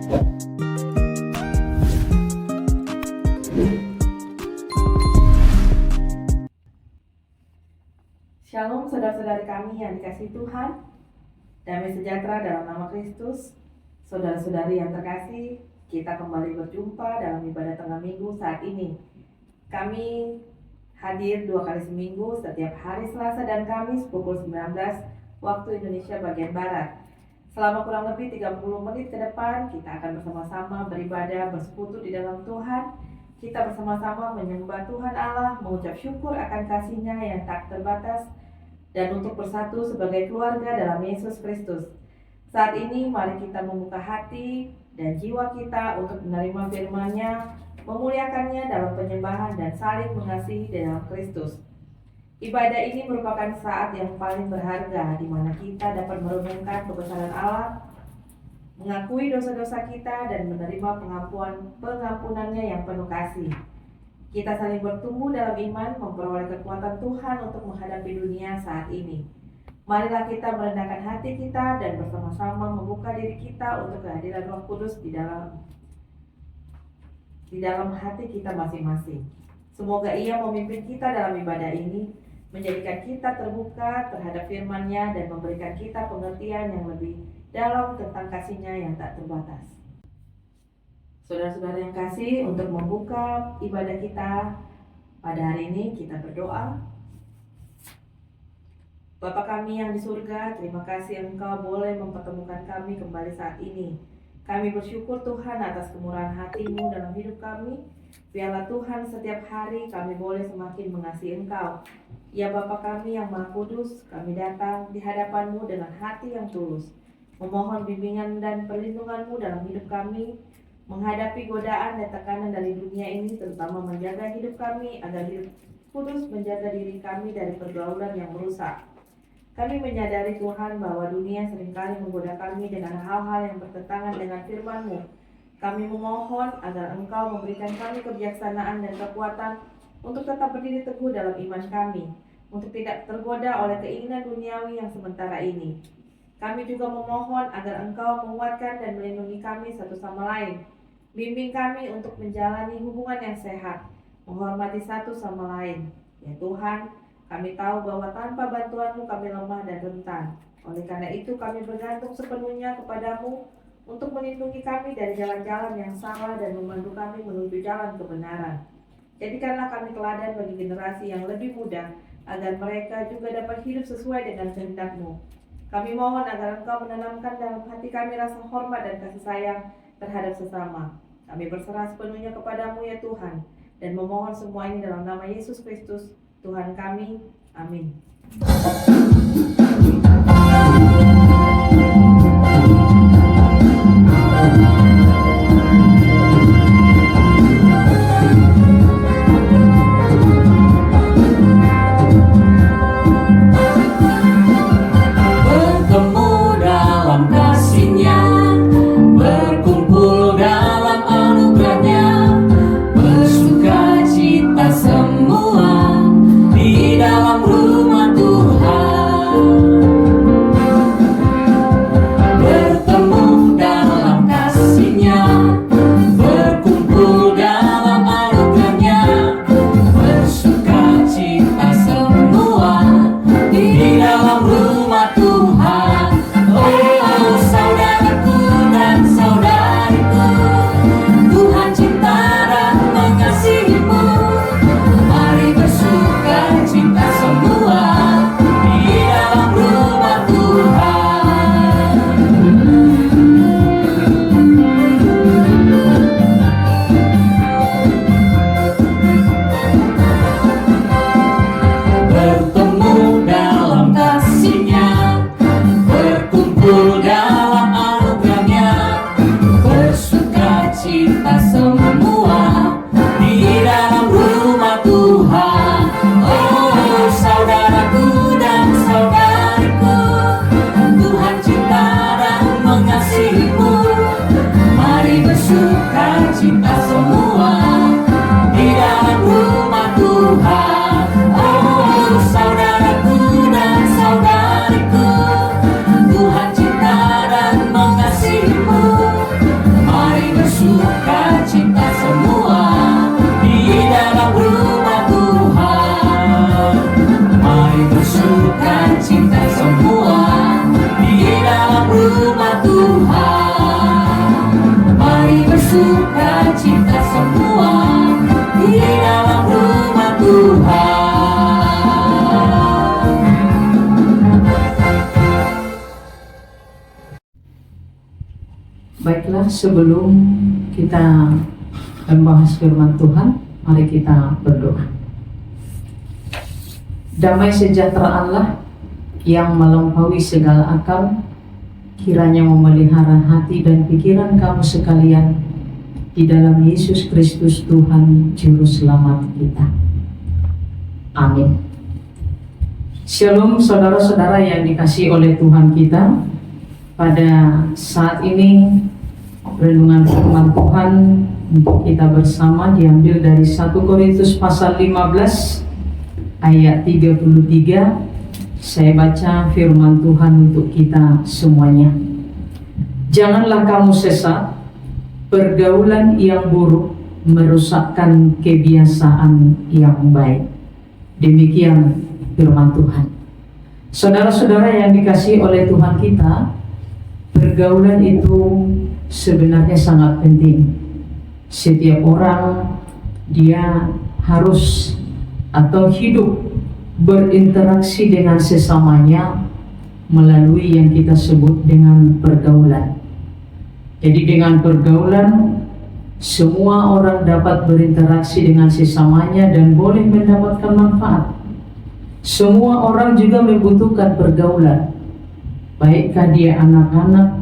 Shalom saudara-saudari kami yang dikasihi Tuhan, damai sejahtera dalam nama Kristus. Saudara-saudari yang terkasih, kita kembali berjumpa dalam ibadah tengah minggu saat ini. Kami hadir 2 kali seminggu setiap hari Selasa dan Kamis pukul 19 waktu Indonesia bagian Barat. Selama kurang lebih 30 menit ke depan, kita akan bersama-sama beribadah, bersekutu di dalam Tuhan. Kita bersama-sama menyembah Tuhan Allah, mengucap syukur akan kasih-Nya yang tak terbatas, dan untuk bersatu sebagai keluarga dalam Yesus Kristus. Saat ini mari kita membuka hati dan jiwa kita untuk menerima firman-Nya, memuliakannya dalam penyembahan dan saling mengasihi dalam Kristus. Ibadah ini merupakan saat yang paling berharga di mana kita dapat merenungkan kebesaran Allah, mengakui dosa-dosa kita dan menerima pengampunannya yang penuh kasih. Kita saling bertumbuh dalam iman, memperoleh kekuatan Tuhan untuk menghadapi dunia saat ini. Marilah kita merendahkan hati kita dan bersama-sama membuka diri kita untuk kehadiran Roh Kudus di dalam hati kita masing-masing. Semoga Ia memimpin kita dalam ibadah ini, menjadikan kita terbuka terhadap firman-Nya dan memberikan kita pengertian yang lebih dalam tentang kasih-Nya yang tak terbatas. Saudara-saudara yang kasih, untuk membuka ibadah kita pada hari ini, kita berdoa. Bapa kami yang di surga, terima kasih Engkau boleh mempertemukan kami kembali saat ini. Kami bersyukur Tuhan atas kemurahan hati-Mu dalam hidup kami. Biarlah Tuhan setiap hari kami boleh semakin mengasihi Engkau. Ya Bapa kami yang Maha Kudus, kami datang di hadapan-Mu dengan hati yang tulus, memohon bimbingan dan perlindungan-Mu dalam hidup kami, menghadapi godaan dan tekanan dari dunia ini, terutama menjaga hidup kami agar hidup kudus, menjaga diri kami dari pergaulan yang merusak. Kami menyadari Tuhan bahwa dunia seringkali menggoda kami dengan hal-hal yang bertentangan dengan firman-Mu. Kami memohon agar Engkau memberikan kami kebijaksanaan dan kekuatan untuk tetap berdiri teguh dalam iman kami, untuk tidak tergoda oleh keinginan duniawi yang sementara ini. Kami juga memohon agar Engkau menguatkan dan melindungi kami satu sama lain. Bimbing kami untuk menjalani hubungan yang sehat, menghormati satu sama lain. Ya Tuhan, kami tahu bahwa tanpa bantuan-Mu kami lemah dan rentan. Oleh karena itu kami bergantung sepenuhnya kepada-Mu untuk melindungi kami dari jalan-jalan yang salah dan memandu kami menuju jalan kebenaran. Jadikanlah kami teladan bagi generasi yang lebih muda, agar mereka juga dapat hidup sesuai dengan kehendak-Mu. Kami mohon agar Engkau menanamkan dalam hati kami rasa hormat dan kasih sayang terhadap sesama. Kami berserah sepenuhnya kepada-Mu ya Tuhan, dan memohon semua ini dalam nama Yesus Kristus, Tuhan kami. Amin. Saudaraku dan saudariku, Tuhan cinta Baiklah, sebelum kita membahas firman Tuhan, mari kita berdoa. Damai sejahtera Allah yang melampaui segala akal, kiranya memelihara hati dan pikiran kamu sekalian di dalam Yesus Kristus Tuhan Juru Selamat kita. Amin. Shalom saudara-saudara yang dikasihi oleh Tuhan kita. Pada saat ini renungan firman Tuhan untuk kita bersama diambil dari 1 Korintus pasal 15 ayat 33. Saya baca firman Tuhan untuk kita semuanya. Janganlah kamu sesat, pergaulan yang buruk merusakkan kebiasaan yang baik. Demikian firman Tuhan. Saudara-saudara yang dikasihi oleh Tuhan kita, pergaulan itu sebenarnya sangat penting. Setiap orang dia harus atau hidup berinteraksi dengan sesamanya melalui yang kita sebut dengan pergaulan. Jadi dengan pergaulan semua orang dapat berinteraksi dengan sesamanya dan boleh mendapatkan manfaat. Semua orang juga membutuhkan pergaulan. Baikkah dia anak-anak,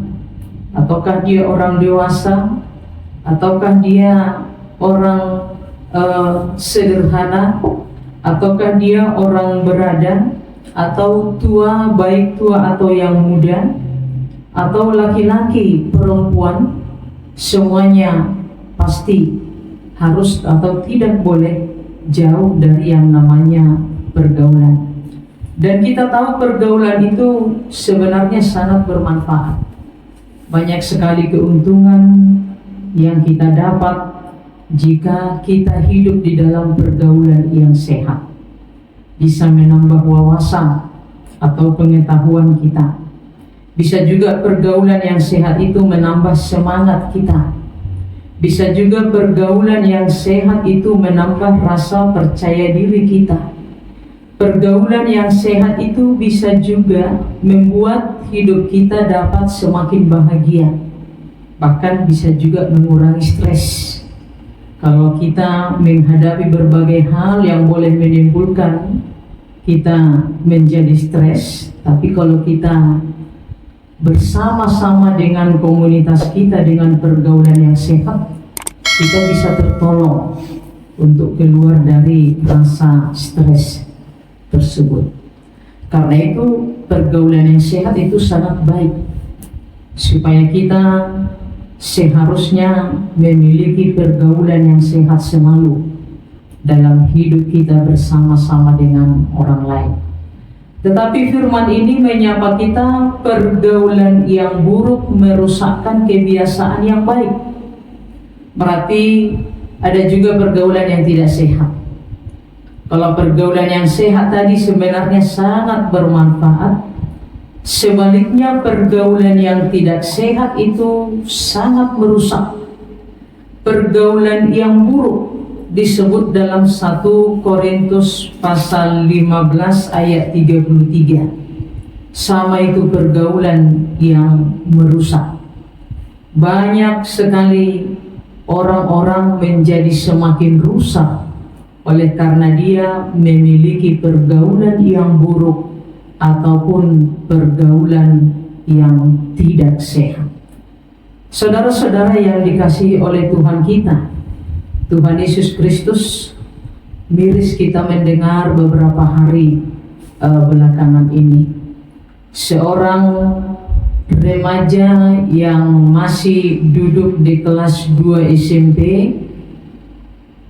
ataukah dia orang dewasa, ataukah dia orang sederhana, ataukah dia orang berada, atau tua, baik tua atau yang muda, atau laki-laki, perempuan, semuanya pasti harus atau tidak boleh jauh dari yang namanya pergaulan. Dan kita tahu pergaulan itu sebenarnya sangat bermanfaat. Banyak sekali keuntungan yang kita dapat jika kita hidup di dalam pergaulan yang sehat. Bisa menambah wawasan atau pengetahuan kita. Bisa juga pergaulan yang sehat itu menambah semangat kita. Bisa juga pergaulan yang sehat itu menambah rasa percaya diri kita. Pergaulan yang sehat itu bisa juga membuat hidup kita dapat semakin bahagia. Bahkan bisa juga mengurangi stres. Kalau kita menghadapi berbagai hal yang boleh menimbulkan kita menjadi stres, tapi kalau kita bersama-sama dengan komunitas kita dengan pergaulan yang sehat, kita bisa tertolong untuk keluar dari rasa stres tersebut. Karena itu pergaulan yang sehat itu sangat baik, supaya kita seharusnya memiliki pergaulan yang sehat selalu dalam hidup kita bersama-sama dengan orang lain. Tetapi firman ini menyapa kita, pergaulan yang buruk merusakkan kebiasaan yang baik. Berarti ada juga pergaulan yang tidak sehat. Kalau pergaulan yang sehat tadi sebenarnya sangat bermanfaat, sebaliknya pergaulan yang tidak sehat itu sangat merusak. Pergaulan yang buruk disebut dalam 1 Korintus pasal 15 ayat 33. Sama itu pergaulan yang merusak. Banyak sekali orang-orang menjadi semakin rusak oleh karena dia memiliki pergaulan yang buruk ataupun pergaulan yang tidak sehat. Saudara-saudara yang dikasihi oleh Tuhan kita, Tuhan Yesus Kristus, miris kita mendengar beberapa hari belakangan ini, seorang remaja yang masih duduk di kelas 2 SMP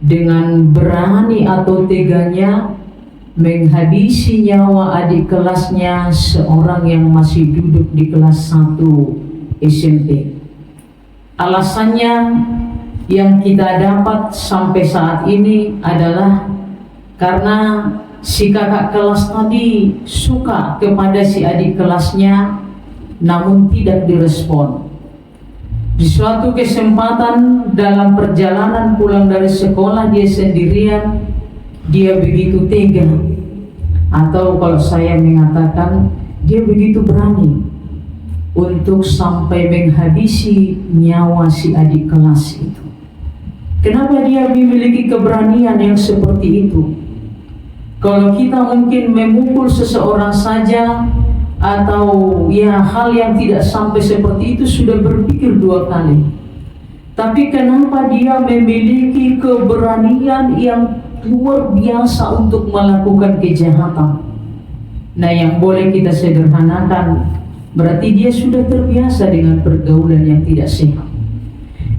dengan berani atau teganya menghabisi nyawa adik kelasnya, seorang yang masih duduk di kelas 1 SMP. Alasannya yang kita dapat sampai saat ini adalah karena si kakak kelas tadi suka kepada si adik kelasnya, namun tidak direspon. Di suatu kesempatan dalam perjalanan pulang dari sekolah, dia sendirian, dia begitu tega, atau kalau saya mengatakan dia begitu berani untuk sampai menghabisi nyawa si adik kelas itu. Kenapa dia memiliki keberanian yang seperti itu? Kalau kita mungkin memukul seseorang saja atau ya hal yang tidak sampai seperti itu sudah berpikir dua kali. Tapi kenapa dia memiliki keberanian yang luar biasa untuk melakukan kejahatan? Nah, yang boleh kita sederhanakan, berarti dia sudah terbiasa dengan pergaulan yang tidak sehat.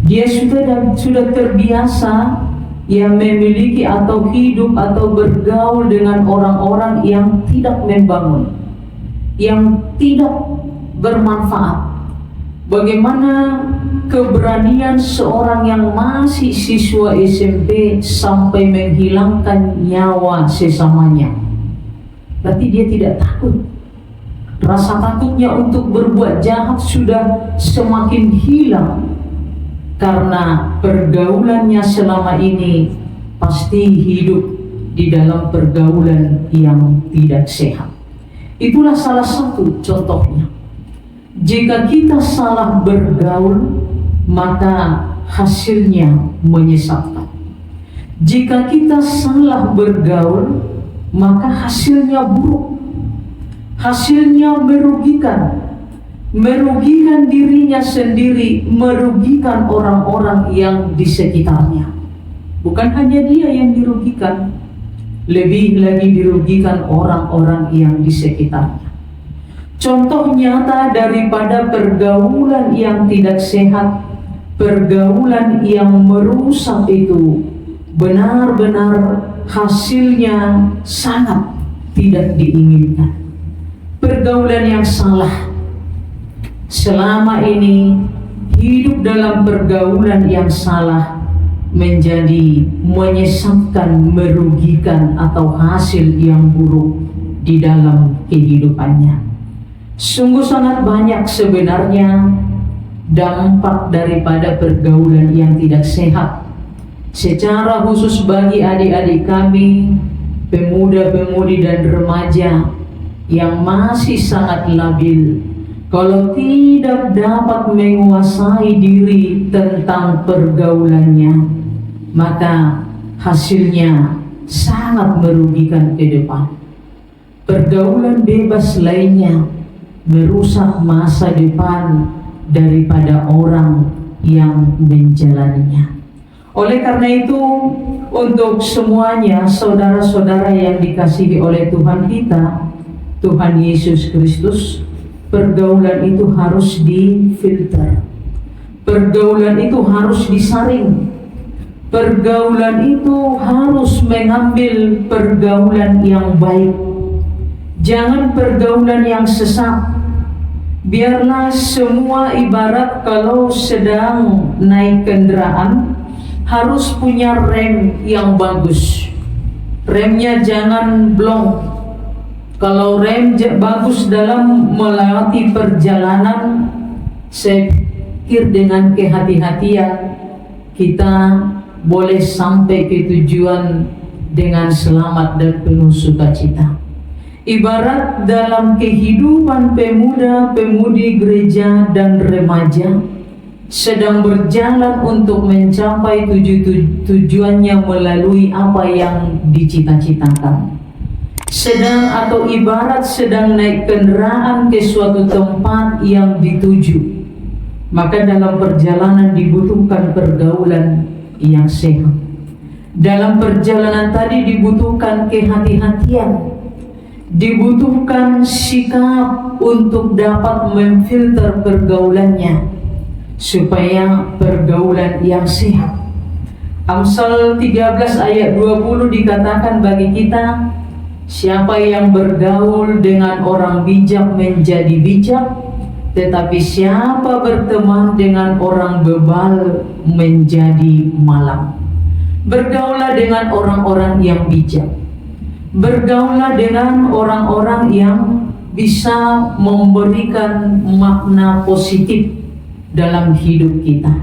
Dia sudah terbiasa yang memiliki atau hidup atau bergaul dengan orang-orang yang tidak membangun, yang tidak bermanfaat. Bagaimana keberanian seorang yang masih siswa SMP sampai menghilangkan nyawa sesamanya? Berarti dia tidak takut. Rasa takutnya untuk berbuat jahat sudah semakin hilang, karena pergaulannya selama ini pasti hidup di dalam pergaulan yang tidak sehat. Itulah salah satu contohnya. Jika kita salah bergaul, maka hasilnya menyesatkan. Jika kita salah bergaul, maka hasilnya buruk. Hasilnya merugikan dirinya sendiri, merugikan orang-orang yang di sekitarnya. Bukan hanya dia yang dirugikan, lebih lagi dirugikan orang-orang yang di sekitarnya. Contoh nyata daripada pergaulan yang tidak sehat, pergaulan yang merusak itu benar-benar hasilnya sangat tidak diinginkan. Pergaulan yang salah, selama ini hidup dalam pergaulan yang salah menjadi menyesatkan, merugikan atau hasil yang buruk di dalam kehidupannya. Sungguh sangat banyak sebenarnya dampak daripada pergaulan yang tidak sehat. Secara khusus bagi adik-adik kami, pemuda-pemudi dan remaja yang masih sangat labil, kalau tidak dapat menguasai diri tentang pergaulannya, maka hasilnya sangat merugikan ke depan. Pergaulan bebas lainnya merusak masa depan daripada orang yang menjalaninya. Oleh karena itu, untuk semuanya saudara-saudara yang dikasihi oleh Tuhan kita, Tuhan Yesus Kristus, pergaulan itu harus difilter. Pergaulan itu harus disaring. Pergaulan itu harus mengambil pergaulan yang baik. Jangan pergaulan yang sesat. Biarlah semua ibarat kalau sedang naik kendaraan harus punya rem yang bagus. Remnya jangan blong. Kalau rem bagus dalam melewati perjalanan, saya pikir dengan kehati-hatian kita boleh sampai ke tujuan dengan selamat dan penuh sukacita. Ibarat dalam kehidupan pemuda-pemudi gereja dan remaja sedang berjalan untuk mencapai tujuannya melalui apa yang dicita-citakan. Sedang atau ibarat sedang naik kendaraan ke suatu tempat yang dituju, maka dalam perjalanan dibutuhkan pergaulan yang sehat. Dalam perjalanan tadi dibutuhkan kehati-hatian, dibutuhkan sikap untuk dapat memfilter pergaulannya supaya pergaulan yang sehat. Amsal 13 ayat 20 dikatakan bagi kita, siapa yang bergaul dengan orang bijak menjadi bijak, tetapi siapa berteman dengan orang bebal menjadi malang. Bergaulah dengan orang-orang yang bijak. Bergaulah dengan orang-orang yang bisa memberikan makna positif dalam hidup kita.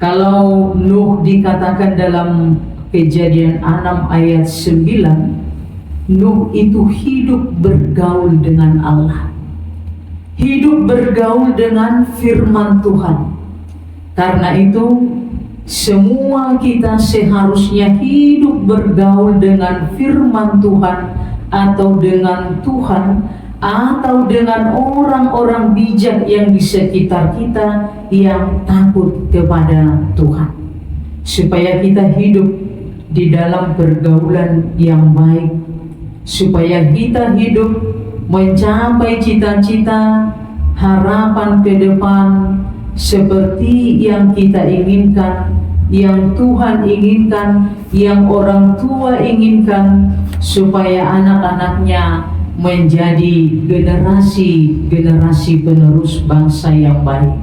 Kalau Nuh dikatakan dalam Kejadian 6 ayat 9, Nuh itu hidup bergaul dengan Allah. hidup bergaul dengan firman Tuhan. Karena itu semua kita seharusnya hidup bergaul dengan firman Tuhan, atau dengan Tuhan, atau dengan orang-orang bijak yang di sekitar kita yang takut kepada Tuhan, supaya kita hidup di dalam pergaulan yang baik, supaya kita hidup mencapai cita-cita harapan ke depan seperti yang kita inginkan, yang Tuhan inginkan, yang orang tua inginkan, supaya anak-anaknya menjadi generasi penerus bangsa yang baik.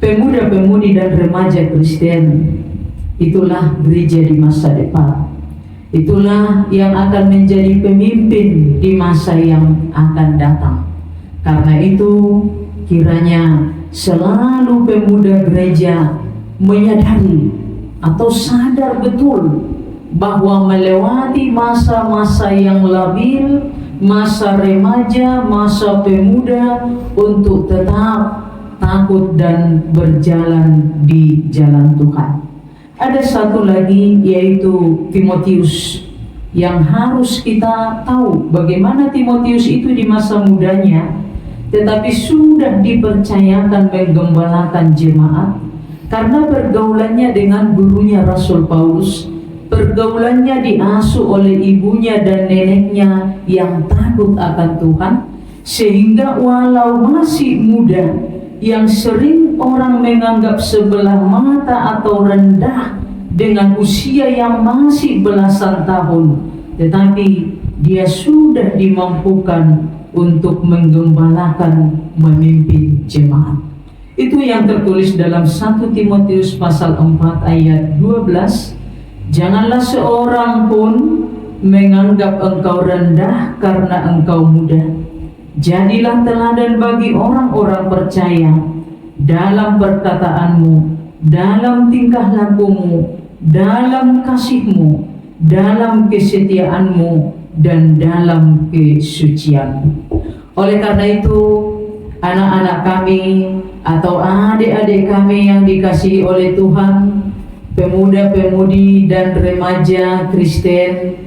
Pemuda-pemudi dan remaja Kristen, itulah gereja di masa depan. Itulah yang akan menjadi pemimpin di masa yang akan datang. Karena itu kiranya selalu pemuda gereja menyadari atau sadar betul bahwa melewati masa-masa yang labil, masa remaja, masa pemuda, untuk tetap takut dan berjalan di jalan Tuhan. Ada satu lagi, yaitu Timotius, yang harus kita tahu bagaimana Timotius itu di masa mudanya, tetapi sudah dipercayakan menggembalakan jemaat karena pergaulannya dengan gurunya Rasul Paulus. Pergaulannya diasuh oleh ibunya dan neneknya yang takut akan Tuhan, sehingga walau masih muda, yang sering orang menganggap sebelah mata atau rendah dengan usia yang masih belasan tahun, tetapi dia sudah dimampukan untuk menggembalakan, memimpin jemaat. Itu yang tertulis dalam 1 Timotius pasal 4 ayat 12. Janganlah seorang pun menganggap engkau rendah karena engkau muda. Jadilah teladan bagi orang-orang percaya dalam perkataanmu, dalam tingkah lakumu, dalam kasihmu, dalam kesetiaanmu, dan dalam kesucianmu. Oleh karena itu, anak-anak kami atau adik-adik kami yang dikasihi oleh Tuhan, pemuda-pemudi dan remaja Kristen,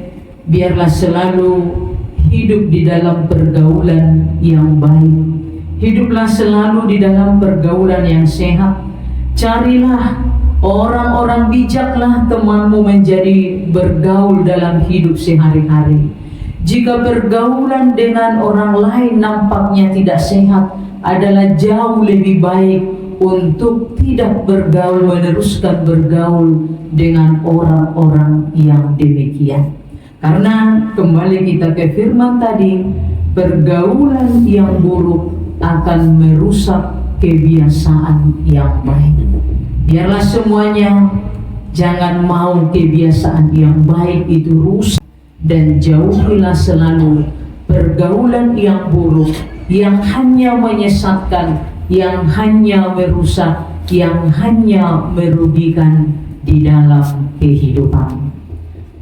biarlah selalu hidup di dalam pergaulan yang baik. Hiduplah selalu di dalam pergaulan yang sehat. Carilah orang-orang bijaklah temanmu menjadi bergaul dalam hidup sehari-hari. Jika pergaulan dengan orang lain nampaknya tidak sehat, adalah jauh lebih baik untuk tidak bergaul, meneruskan bergaul dengan orang-orang yang demikian. Karena kembali kita ke firman tadi, pergaulan yang buruk akan merusak kebiasaan yang baik. Biarlah semuanya jangan mau kebiasaan yang baik itu rusak, dan jauhilah selalu pergaulan yang buruk yang hanya menyesatkan, yang hanya merusak, yang hanya merugikan di dalam kehidupan.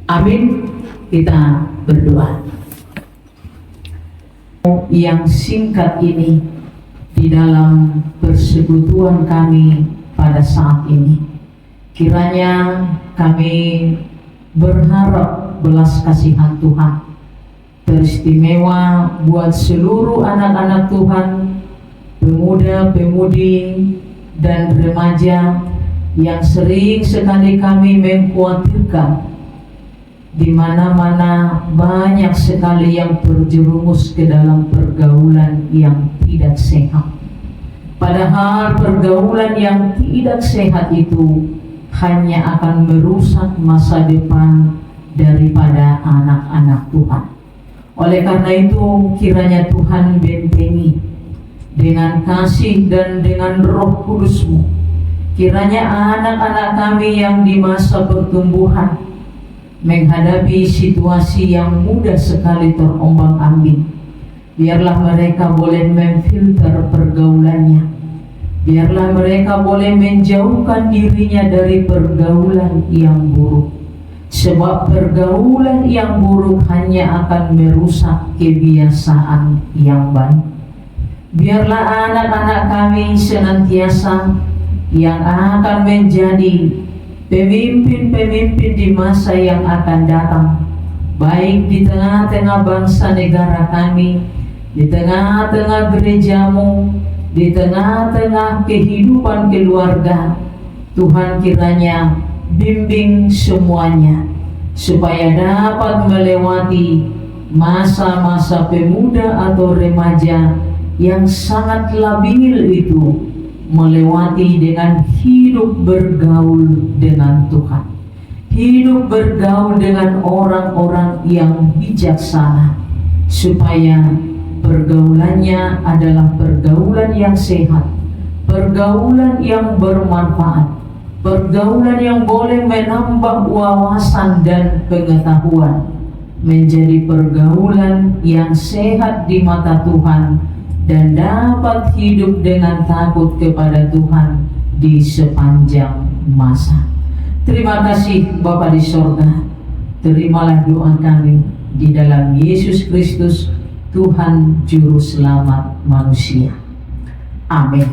Amin. Kita berdoa. Yang singkat ini di dalam persekutuan kami pada saat ini, kiranya kami berharap belas kasihan Tuhan teristimewa buat seluruh anak-anak Tuhan, pemuda-pemudi dan remaja yang sering sekali kami mengkhawatirkan, di mana-mana banyak sekali yang terjerumus ke dalam pergaulan yang tidak sehat. Padahal pergaulan yang tidak sehat itu hanya akan merusak masa depan daripada anak-anak Tuhan. Oleh karena itu, kiranya Tuhan bentengi dengan kasih dan dengan Roh Kudus-Mu. Kiranya anak-anak kami yang di masa pertumbuhan menghadapi situasi yang mudah sekali terombang-ambing, biarlah mereka boleh memfilter pergaulannya. Biarlah mereka boleh menjauhkan dirinya dari pergaulan yang buruk. Sebab pergaulan yang buruk hanya akan merusak kebiasaan yang baik. Biarlah anak-anak kami senantiasa yang akan menjadi pemimpin-pemimpin di masa yang akan datang, baik di tengah-tengah bangsa negara kami, di tengah-tengah gerejamu, di tengah-tengah kehidupan keluarga. Tuhan kiranya bimbing semuanya supaya dapat melewati masa-masa pemuda atau remaja yang sangat labil itu, melewati dengan hidup bergaul dengan Tuhan, hidup bergaul dengan orang-orang yang bijaksana, supaya pergaulannya adalah pergaulan yang sehat, pergaulan yang bermanfaat, pergaulan yang boleh menambah wawasan dan pengetahuan, menjadi pergaulan yang sehat di mata Tuhan dan dapat hidup dengan takut kepada Tuhan di sepanjang masa. Terima kasih Bapa di sorga. Terimalah doa kami di dalam Yesus Kristus, Tuhan Juru Selamat manusia. Amin.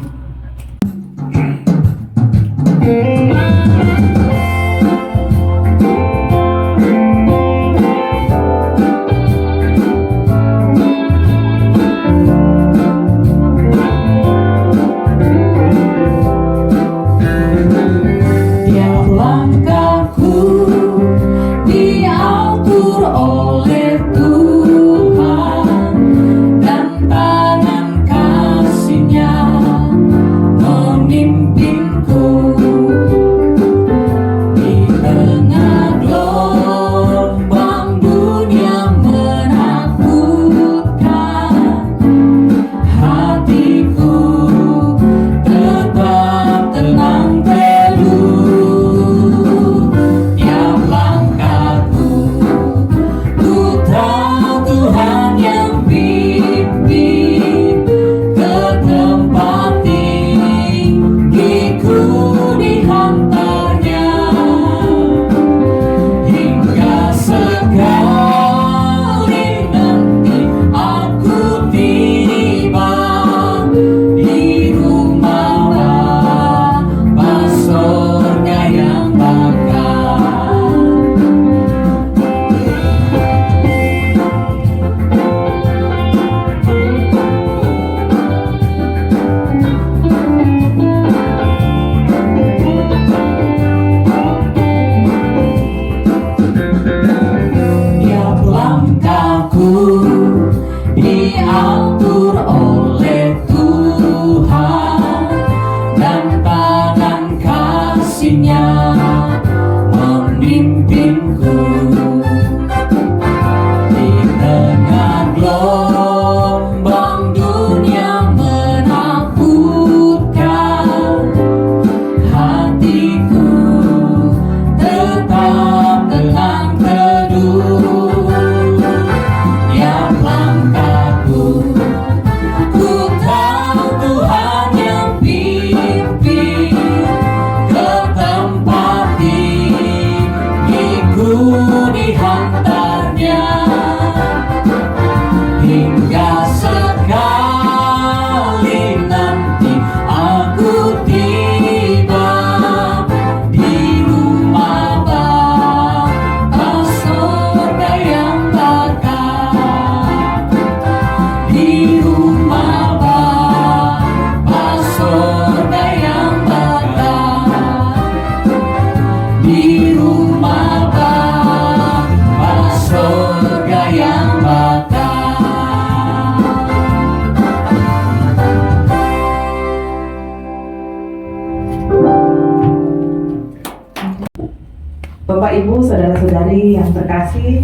Bapak Ibu, saudara-saudari yang terkasih,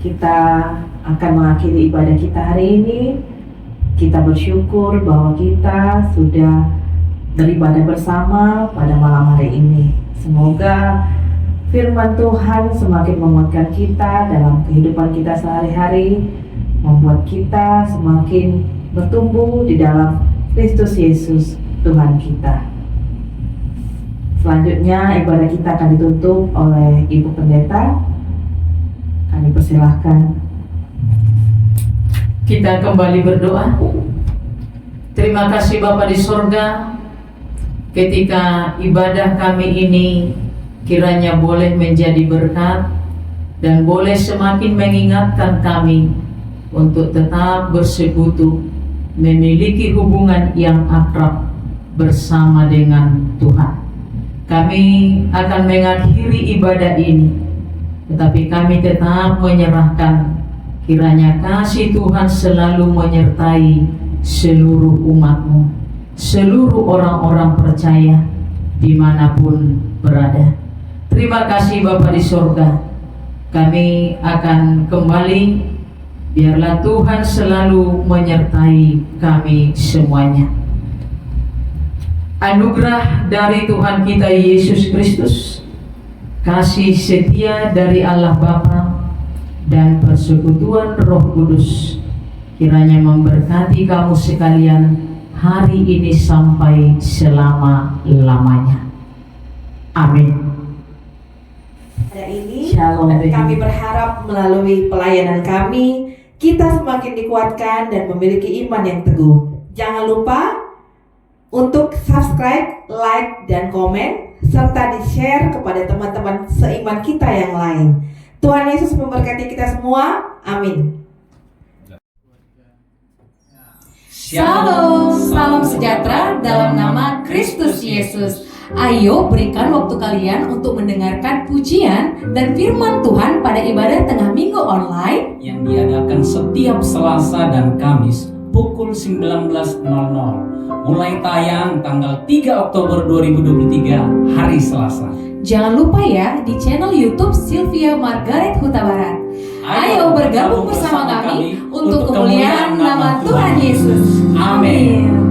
kita akan mengakhiri ibadah kita hari ini. Kita bersyukur bahwa kita sudah beribadah bersama pada malam hari ini. Semoga firman Tuhan semakin menguatkan kita dalam kehidupan kita sehari-hari, membuat kita semakin bertumbuh di dalam Kristus Yesus Tuhan kita. Selanjutnya ibadah kita akan ditutup oleh Ibu Pendeta. Kami persilahkan. Kita kembali berdoa. Terima kasih Bapa di sorga, ketika ibadah kami ini kiranya boleh menjadi berkat dan boleh semakin mengingatkan kami untuk tetap bersekutu, memiliki hubungan yang akrab bersama dengan Tuhan. Kami akan mengakhiri ibadah ini, tetapi kami tetap menyerahkan kiranya kasih Tuhan selalu menyertai seluruh umat-Mu, seluruh orang-orang percaya dimanapun berada. Terima kasih Bapa di sorga. Kami akan kembali, biarlah Tuhan selalu menyertai kami semuanya. Anugerah dari Tuhan kita Yesus Kristus, kasih setia dari Allah Bapa, dan persekutuan Roh Kudus kiranya memberkati kamu sekalian hari ini sampai selama-lamanya. Amin. Pada ini Shalom. kami berharap melalui pelayanan kami kita semakin dikuatkan dan memiliki iman yang teguh. Jangan lupa untuk subscribe, like, dan komen serta di-share kepada teman-teman seiman kita yang lain. Tuhan Yesus memberkati kita semua. Amin. Shalom, salam sejahtera dalam nama Kristus Yesus. Ayo berikan waktu kalian untuk mendengarkan pujian dan firman Tuhan pada ibadah tengah minggu online yang diadakan setiap Selasa dan Kamis pukul 19.00. Mulai tayang tanggal 3 Oktober 2023 hari Selasa. Jangan lupa ya di channel YouTube Sylvia Margaret Huta Barat. Ayo bergabung bersama kami untuk kemuliaan nama Tuhan Yesus. Amin.